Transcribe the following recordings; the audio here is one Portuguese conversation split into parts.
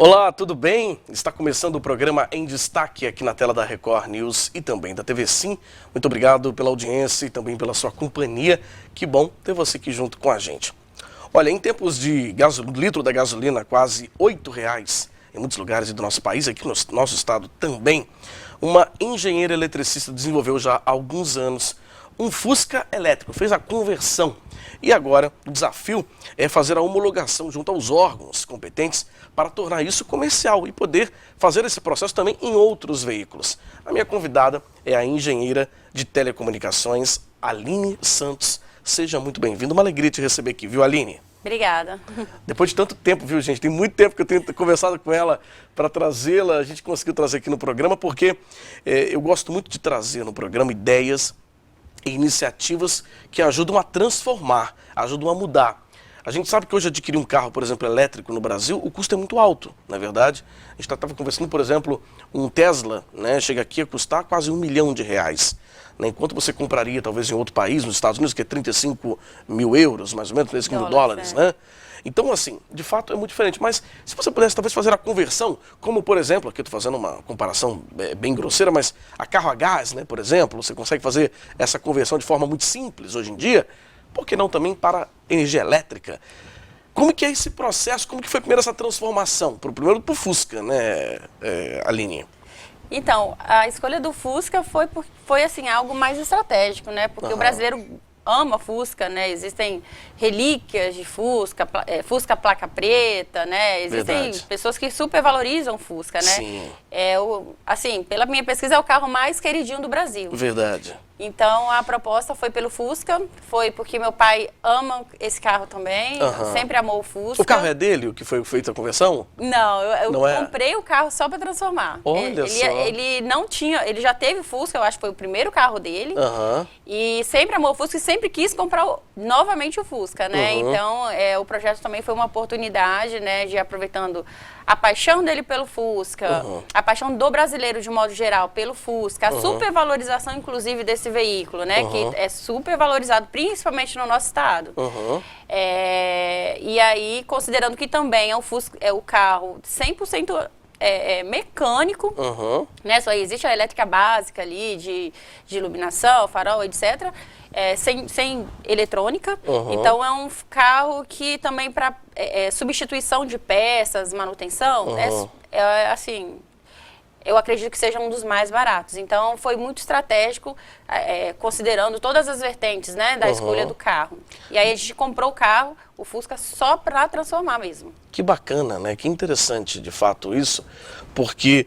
Olá, tudo bem? Está começando o programa Em Destaque aqui na tela da Record News e também da TV Sim. Muito obrigado pela audiência e também pela sua companhia. Que bom ter você aqui junto com a gente. Olha, em tempos de litro da gasolina quase R$8 em muitos lugares do nosso país, aqui no nosso estado também, uma engenheira eletricista desenvolveu já há alguns anos um Fusca elétrico, fez a conversão. E agora o desafio é fazer a homologação junto aos órgãos competentes para tornar isso comercial e poder fazer esse processo também em outros veículos. A minha convidada é a engenheira de telecomunicações, Aline Santos. Seja muito bem-vinda, uma alegria te receber aqui, viu, Aline? Obrigada. Depois de tanto tempo, viu, gente? Tem muito tempo que eu tenho conversado com ela para trazê-la. A gente conseguiu trazer aqui no programa porque eu gosto muito de trazer no programa ideias e iniciativas que ajudam a transformar, ajudam a mudar. A gente sabe que hoje adquirir um carro, por exemplo, elétrico no Brasil, o custo é muito alto, não é verdade? A gente estava conversando, por exemplo, um Tesla, né, chega aqui a custar quase R$1 milhão, né, enquanto você compraria talvez em outro país, nos Estados Unidos, que é 35 mil euros, mais ou menos, 35 mil dólares, né? Então, assim, de fato é muito diferente. Mas se você pudesse talvez fazer a conversão, como por exemplo, aqui eu estou fazendo uma comparação bem grosseira, mas a carro a gás, né, por exemplo, você consegue fazer essa conversão de forma muito simples hoje em dia, por que não também para energia elétrica? Como que é esse processo? Como que foi primeiro essa transformação? Primeiro para o Fusca, né, Aline? Então, a escolha do Fusca foi assim, algo mais estratégico, né? Porque o brasileiro ama Fusca, né? Existem relíquias de Fusca, Fusca placa preta, né? Existem pessoas que supervalorizam Fusca, né? Sim. Assim, pela minha pesquisa, é o carro mais queridinho do Brasil. Verdade. Então, a proposta foi pelo Fusca, foi porque meu pai ama esse carro também, sempre amou o Fusca. O carro é dele, o que foi feita a conversão? Não, eu Não comprei o carro só para transformar. Olha só. Ele não tinha, ele já teve Fusca, eu acho que foi o primeiro carro dele. E sempre amou o Fusca e sempre quis comprar novamente o Fusca, né? Então, o projeto também foi uma oportunidade, né, de aproveitando a paixão dele pelo Fusca, a paixão do brasileiro de modo geral pelo Fusca, a supervalorização inclusive desse veículo, né, que é super valorizado principalmente no nosso estado. E aí, considerando que também é o carro 100% mecânico, né, só existe a elétrica básica ali de iluminação, farol, etc., sem eletrônica. Então é um carro que também para substituição de peças, manutenção, assim, eu acredito que seja um dos mais baratos. Então foi muito estratégico, considerando todas as vertentes, né, da escolha do carro. E aí a gente comprou o carro, o Fusca, só para transformar mesmo. Que bacana, né? Que interessante, de fato, isso, porque,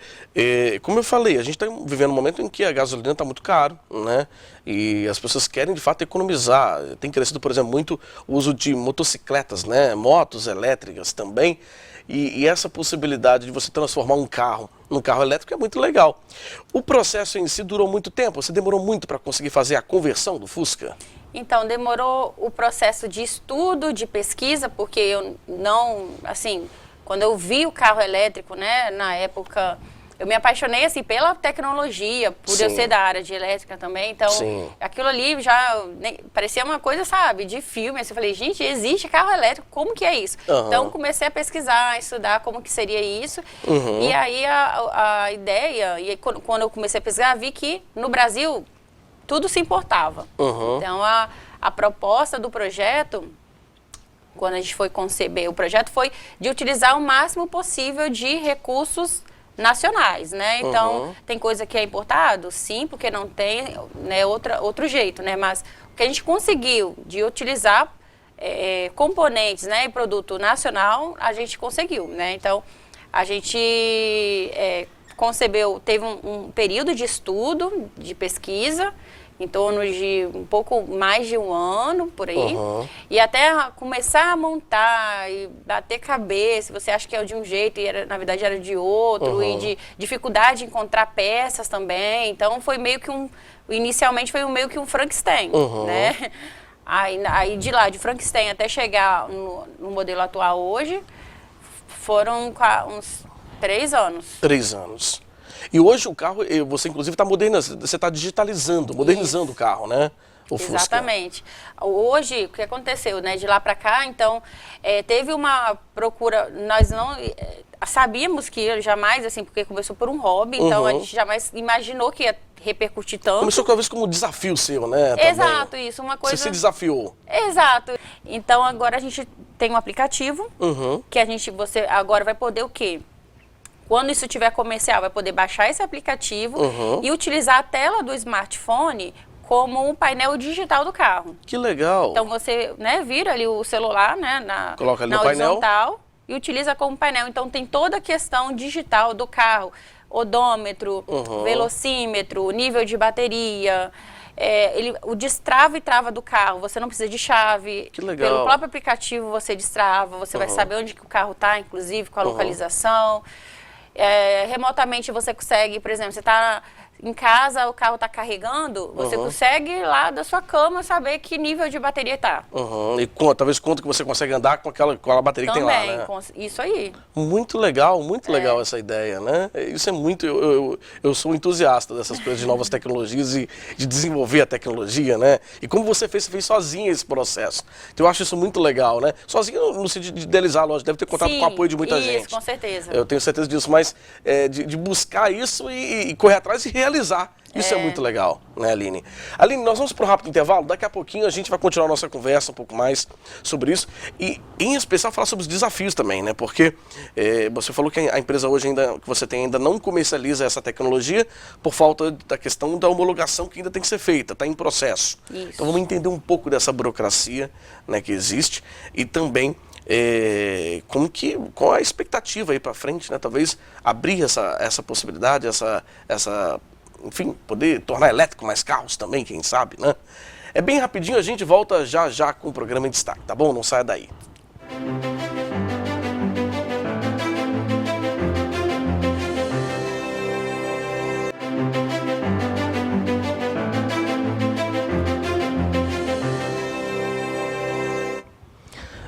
como eu falei, a gente está vivendo um momento em que a gasolina está muito caro, né? E as pessoas querem, de fato, economizar. Tem crescido, por exemplo, muito o uso de motocicletas, né? Motos elétricas também. E essa possibilidade de você transformar um carro num carro elétrico é muito legal. O processo em si durou muito tempo? Você demorou muito para conseguir fazer a conversão do Fusca? Então, demorou o processo de estudo, de pesquisa, porque eu não, assim, quando eu vi o carro elétrico, né, na época, eu me apaixonei, assim, pela tecnologia, por eu ser da área de elétrica também, então, aquilo ali já parecia uma coisa, sabe, de filme, assim, eu falei, gente, existe carro elétrico, como que é isso? Então, comecei a pesquisar, a estudar como que seria isso, e aí a ideia, e quando eu comecei a pesquisar, vi que no Brasil tudo se importava. Então, a proposta do projeto, quando a gente foi conceber o projeto, foi de utilizar o máximo possível de recursos nacionais, né? Então, tem coisa que é importado? Sim, porque não tem, né, outro jeito, né? Mas o que a gente conseguiu de utilizar componentes, né, e produto nacional, a gente conseguiu, né? Então, a gente concebeu, teve um período de estudo, de pesquisa, em torno de um pouco mais de um ano, por aí. E até começar a montar e bater cabeça, você acha que é de um jeito e na verdade era de outro, e de dificuldade de encontrar peças também. Então foi meio que inicialmente foi meio que um Frankenstein, né? Aí de lá, de Frankenstein até chegar no modelo atual hoje, foram uns 3 anos. 3 anos. E hoje o carro, você inclusive está modernizando, você está modernizando o carro, né? o Fusca. Exatamente. Hoje, o que aconteceu, né? De lá para cá, então, teve uma procura, nós não sabíamos que jamais, assim, porque começou por um hobby, então a gente jamais imaginou que ia repercutir tanto. Começou talvez como um desafio seu, né? Exato, também. isso, uma coisa... Você se desafiou. Exato. Então agora a gente tem um aplicativo que você agora vai poder o quê? Quando isso tiver comercial, vai poder baixar esse aplicativo e utilizar a tela do smartphone como um painel digital do carro. Que legal. Então você, né, vira ali o celular, né, coloca ali na no horizontal painel e utiliza como painel. Então tem toda a questão digital do carro, odômetro, velocímetro, nível de bateria, o destrava e trava do carro. Você não precisa de chave. Que legal. Pelo próprio aplicativo você destrava, você vai saber onde que o carro está, inclusive com a localização. Remotamente você consegue, por exemplo, você está em casa, o carro está carregando, você consegue lá da sua cama saber que nível de bateria está. E talvez quanto que você consegue andar com aquela bateria também, que tem lá, né? Isso aí. Muito legal essa ideia, né? Isso é muito... Eu sou entusiasta dessas coisas de novas tecnologias e de desenvolver a tecnologia, né? E como você fez sozinha esse processo. Então eu acho isso muito legal, né? Sozinho no sentido de idealizar, lógico, deve ter contado com o apoio de muita gente. Isso, com certeza. Eu tenho certeza disso, mas de buscar isso e correr atrás e realizar. Isso é muito legal, né, Aline? Aline, nós vamos para um rápido intervalo. Daqui a pouquinho a gente vai continuar a nossa conversa um pouco mais sobre isso. E, em especial, falar sobre os desafios também, né? Porque você falou que a empresa hoje que você tem ainda não comercializa essa tecnologia por falta da questão da homologação que ainda tem que ser feita, está em processo. Isso. Então vamos entender um pouco dessa burocracia, né, que existe e também qual a expectativa aí para frente, né? Talvez abrir essa possibilidade, enfim, poder tornar elétrico mais carros também, quem sabe, né? É bem rapidinho, a gente volta já com o programa em destaque, tá bom? Não saia daí.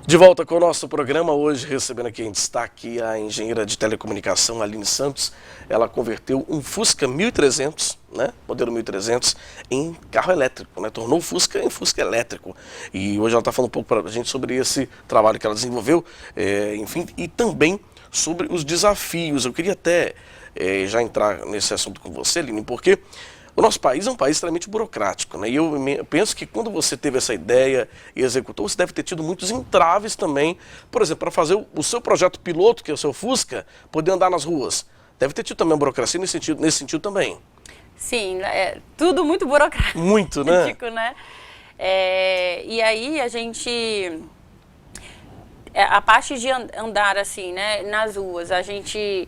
De volta com o nosso programa, hoje recebendo aqui em destaque a engenheira de telecomunicação Aline Santos. Ela converteu um Fusca 1300, né, modelo 1300, em carro elétrico, né, tornou o Fusca em Fusca elétrico. E hoje ela está falando um pouco para a gente sobre esse trabalho que ela desenvolveu, enfim, e também sobre os desafios. Eu queria até já entrar nesse assunto com você, Aline, porque o nosso país é um país extremamente burocrático, né? E eu penso que quando você teve essa ideia e executou, você deve ter tido muitos entraves também, por exemplo, para fazer o seu projeto piloto, que é o seu Fusca, poder andar nas ruas. Deve ter tido também uma burocracia nesse sentido também. Sim, tudo muito burocrático. Muito, né? né? E aí a gente... a parte de andar assim, né, nas ruas, a gente...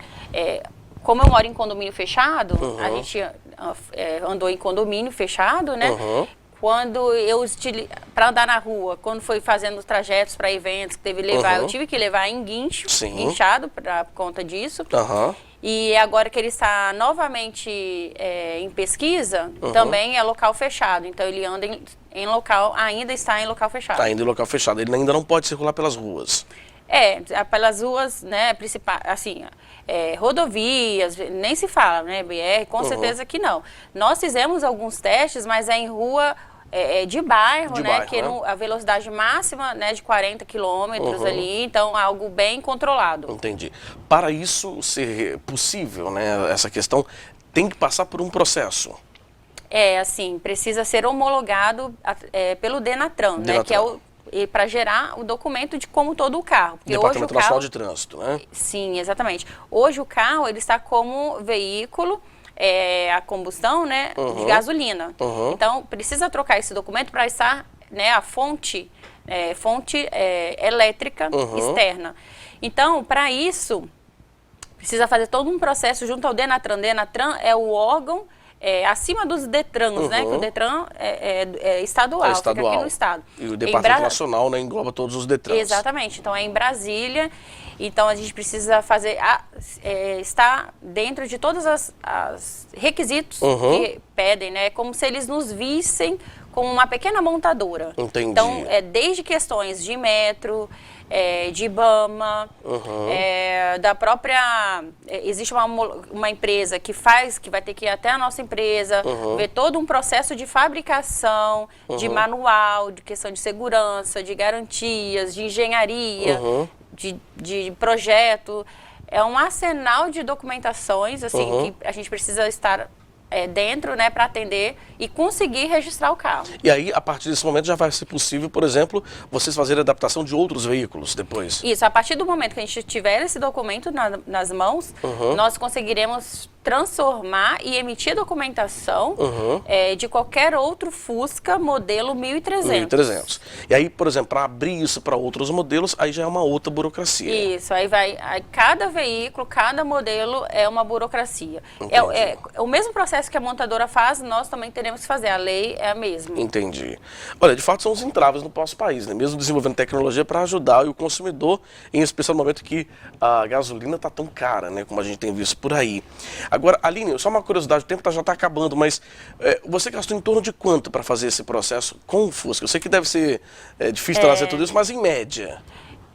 como eu moro em condomínio fechado, a gente andou em condomínio fechado, né? Quando para andar na rua, quando foi fazendo os trajetos para eventos que teve que levar, eu tive que levar em guincho, guinchado por conta disso. E agora que ele está novamente em pesquisa, também é local fechado. Então ele anda ainda está em local fechado. Está ainda em local fechado, ele ainda não pode circular pelas ruas. Pelas ruas, né, principais, assim, rodovias, nem se fala, né, BR, com certeza que não. Nós fizemos alguns testes, mas é em rua de bairro, né, que a velocidade máxima, né, de 40 quilômetros ali, então algo bem controlado. Entendi. Para isso ser possível, né, essa questão tem que passar por um processo. Assim, precisa ser homologado pelo Denatran, né, que é para gerar o documento de como todo o carro. Porque Departamento hoje o carro, Nacional de Trânsito, né? Sim, exatamente. Hoje o carro ele está como veículo a combustão, né, de gasolina. Então precisa trocar esse documento para estar, né, a fonte elétrica externa. Então para isso precisa fazer todo um processo junto ao Denatran. Denatran é o órgão acima dos Detrans, né? Que o Detran é estadual, fica aqui no estado. E o Departamento Nacional, né, engloba todos os Detrans. Exatamente. Então é em Brasília. Então a gente precisa estar dentro de todos os requisitos que pedem, né? Como se eles nos vissem como uma pequena montadora. Entendi. Então desde questões de metro, de IBAMA, da própria... existe uma empresa que vai ter que ir até a nossa empresa, ver todo um processo de fabricação, de manual, de questão de segurança, de garantias, de engenharia, de projeto. É um arsenal de documentações, assim, que a gente precisa estar dentro, né, para atender e conseguir registrar o carro. E aí, a partir desse momento, já vai ser possível, por exemplo, vocês fazerem adaptação de outros veículos depois? Isso, a partir do momento que a gente tiver esse documento nas mãos, nós conseguiremos transformar e emitir documentação de qualquer outro Fusca modelo 1300. 1300. E aí, por exemplo, para abrir isso para outros modelos, aí já é uma outra burocracia. Isso, aí cada veículo, cada modelo é uma burocracia. É o mesmo processo que a montadora faz, nós também teremos que fazer. A lei é a mesma. Entendi. Olha, de fato são os entraves no nosso país, né? Mesmo desenvolvendo tecnologia para ajudar o consumidor, em especial no momento que a gasolina está tão cara, né? Como a gente tem visto por aí. Agora, Aline, só uma curiosidade, o tempo já está acabando, mas você gastou em torno de quanto para fazer esse processo com o Fusca? Eu sei que deve ser difícil trazer tudo isso, mas em média.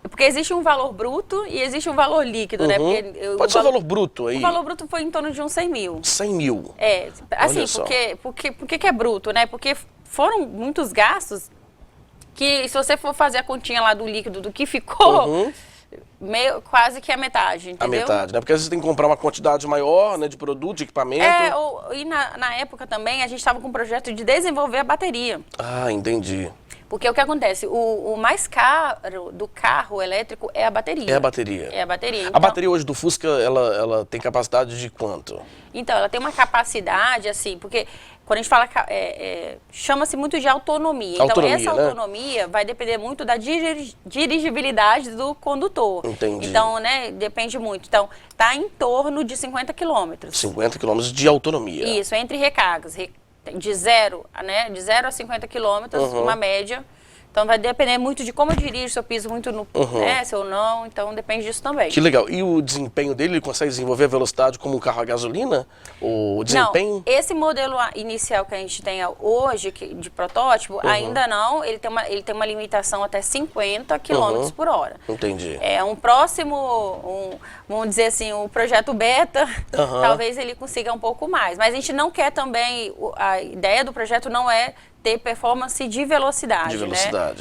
Porque existe um valor bruto e existe um valor líquido, né? Porque pode ser o valor bruto aí? O valor bruto foi em torno de uns 100 mil. 100 mil? Assim, por que é bruto, né? Porque foram muitos gastos que, se você for fazer a continha lá do líquido, do que ficou... quase que a metade, entendeu? A metade, né? Porque às vezes tem que comprar uma quantidade maior, né, de produto, de equipamento. E na época também a gente estava com um projeto de desenvolver a bateria. Ah, entendi. Porque o que acontece? O mais caro do carro elétrico é a bateria. É a bateria. É a bateria. Então, a bateria hoje do Fusca, ela tem capacidade de quanto? Então, ela tem uma capacidade, assim, porque quando a gente fala, chama-se muito de autonomia. Então, essa autonomia vai depender muito da dirigibilidade do condutor. Entendi. Então, né, depende muito. Então, está em torno de 50 quilômetros. 50 quilômetros de autonomia. Isso, entre recargas. De 0 a 50 quilômetros, uma média. Então vai depender muito de como eu dirijo, se eu piso muito no se ou não, então depende disso também. Que legal. E o desempenho dele, ele consegue desenvolver a velocidade como um carro a gasolina? O desempenho? Não, esse modelo inicial que a gente tem hoje, de protótipo, ainda não, ele tem uma limitação até 50 km por hora. Entendi. Um próximo, vamos dizer assim, o projeto beta, talvez ele consiga um pouco mais. Mas a gente não quer também, a ideia do projeto não é ter performance de velocidade, né?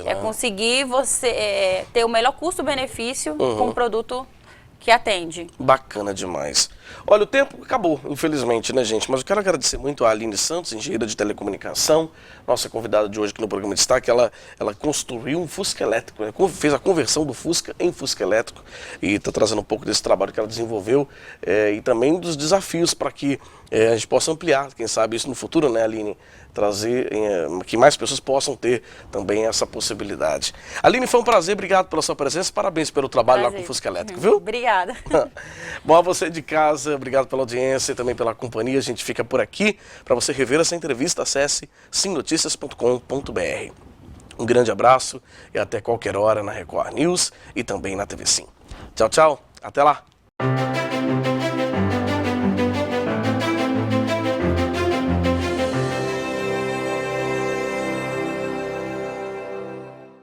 É conseguir você ter o melhor custo-benefício com um produto que atende. Bacana demais. Olha, o tempo acabou, infelizmente, né, gente? Mas eu quero agradecer muito a Aline Santos, engenheira de telecomunicação, nossa convidada de hoje aqui no programa Destaque. Ela construiu um Fusca elétrico, né? Fez a conversão do Fusca em Fusca elétrico e está trazendo um pouco desse trabalho que ela desenvolveu e também dos desafios para que a gente possa ampliar, quem sabe, isso no futuro, né, Aline? Trazer que mais pessoas possam ter também essa possibilidade. Aline, foi um prazer, obrigado pela sua presença, parabéns pelo trabalho lá com o Fusca Elétrico, viu? Obrigada. Bom, a você de casa, obrigado pela audiência e também pela companhia, a gente fica por aqui. Para você rever essa entrevista, acesse simnoticias.com.br. Um grande abraço e até qualquer hora na Record News e também na TV Sim. Tchau, tchau, até lá!